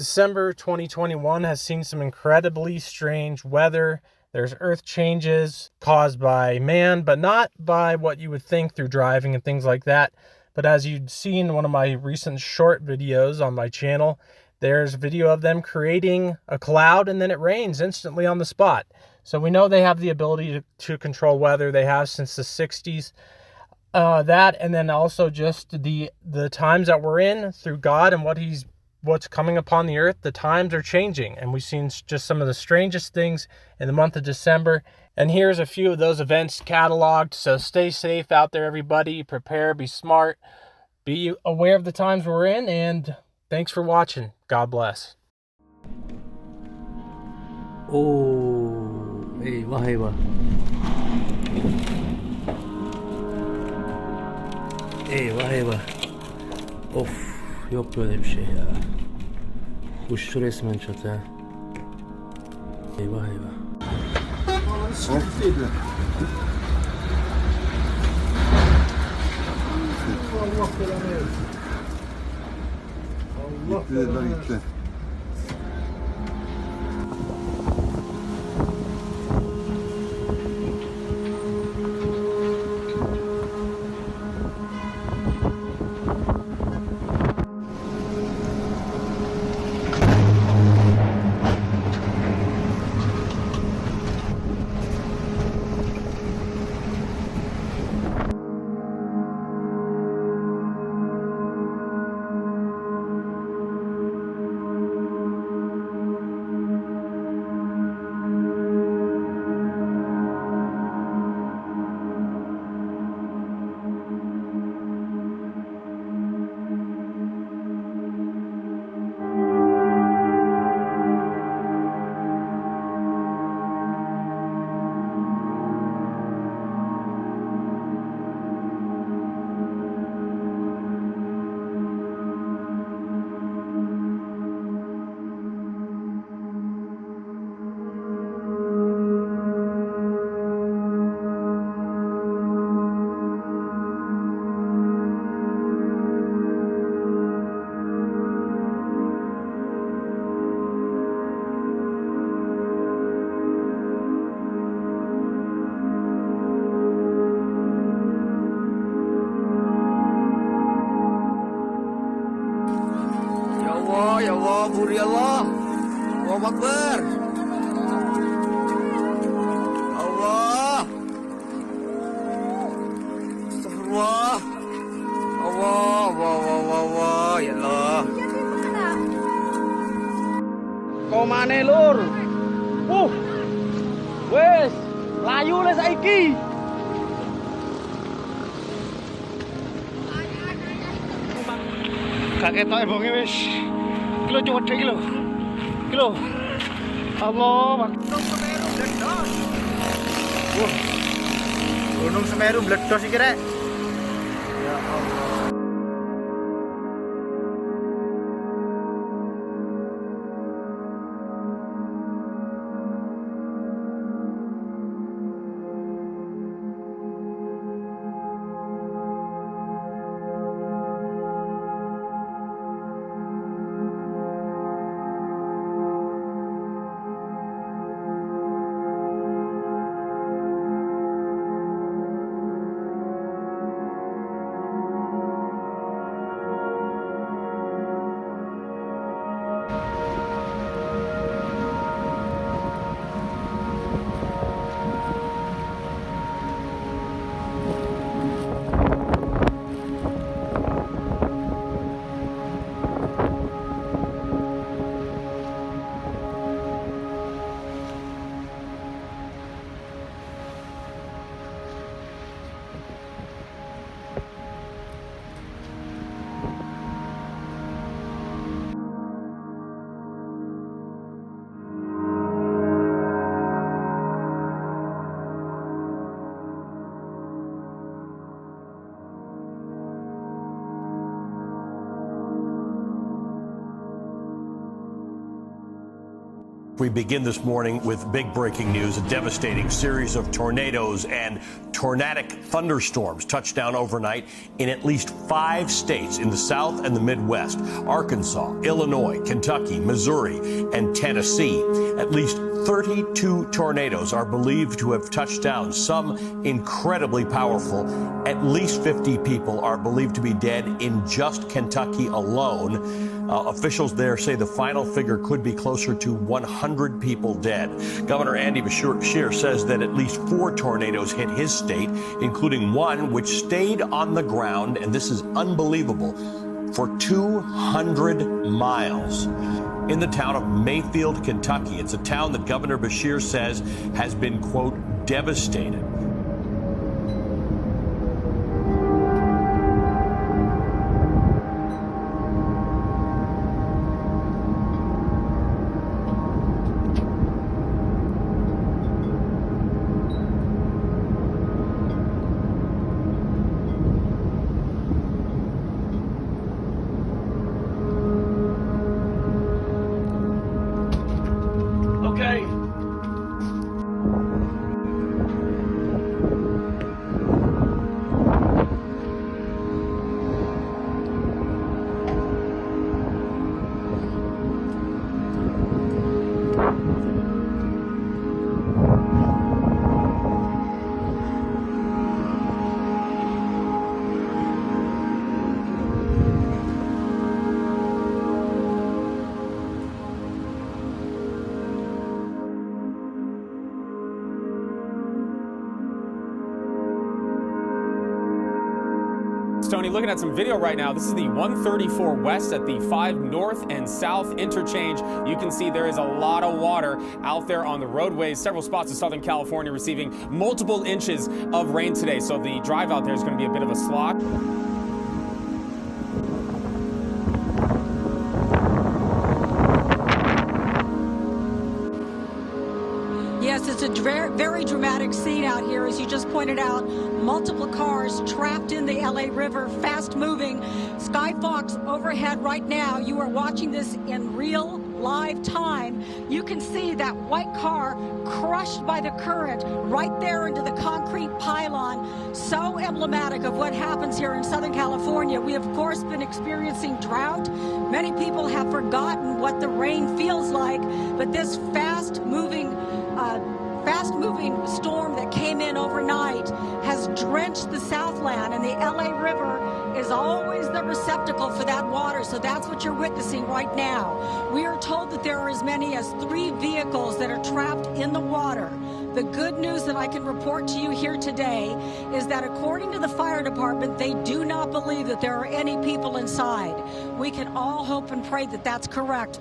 December 2021 has seen some incredibly strange weather. There's earth changes caused by man, but not by what you would think through driving and things like that. But as you'd seen in one of my recent short videos on my channel, there's a video of them creating a cloud and then it rains instantly on the spot. So we know they have the ability to control weather. They have since the 60s. That, and then also just the times that we're in through God and what's coming upon the earth. The times are changing, and we've seen just some of the strangest things in the month of December. And here's a few of those events cataloged. So stay safe out there, everybody. Prepare, be smart, be aware of the times we're in, and thanks for watching. God bless. Oh, eyvah eyvah. Eyvah eyvah. Of, yok böyle bir şey ya. Uçtu resmen çatı. Eyvah eyvah. Allah belanı versin. Allah belanı versin. Ya Allah, Buri Allah. Allahu Akbar. Allah. Astagfirullah. Allah, Allah, ya Allah. Kau mana lur? Wes, layu le saiki. Kakek tak ebonge wis. Kilo cuma 3 kilo. Kilo. Allah, Gunung Semeru meledos. Gunung Semeru meledos iki rek. Ya Allah. We begin this morning with big breaking news. A devastating series of tornadoes and tornadic thunderstorms touched down overnight in at least 5 states in the South and the Midwest: Arkansas, Illinois, Kentucky, Missouri, and Tennessee. At least 32 tornadoes are believed to have touched down, some incredibly powerful. At least 50 people are believed to be dead in just Kentucky alone. Officials there say the final figure could be closer to 100 people dead. Governor Andy Beshear says that at least 4 tornadoes hit his state, including one which stayed on the ground, and this is unbelievable, for 200 miles. In the town of Mayfield, Kentucky. It's a town that Governor Beshear says has been, quote, devastated. Tony, looking at some video right now. This is the 134 West at the 5 North and South interchange. You can see there is a lot of water out there on the roadways. Several spots in Southern California receiving multiple inches of rain today. So the drive out there is going to be a bit of a slog. Yes, it's a very dramatic scene out here, as you just pointed out. Multiple cars trapped in the LA River, fast moving. Skyfox overhead right now. You are watching this in real live time. You can see that white car crushed by the current right there into the concrete pylon. So emblematic of what happens here in Southern California. We have, of course, been experiencing drought. Many people have forgotten what the rain feels like, but this fast-moving storm that came in overnight has drenched the Southland, and the LA River is always the receptacle for that water. So that's what you're witnessing right now. We are told that there are as many as 3 vehicles that are trapped in the water. The good news that I can report to you here today is that according to the fire department, they do not believe that there are any people inside. We can all hope and pray that that's correct.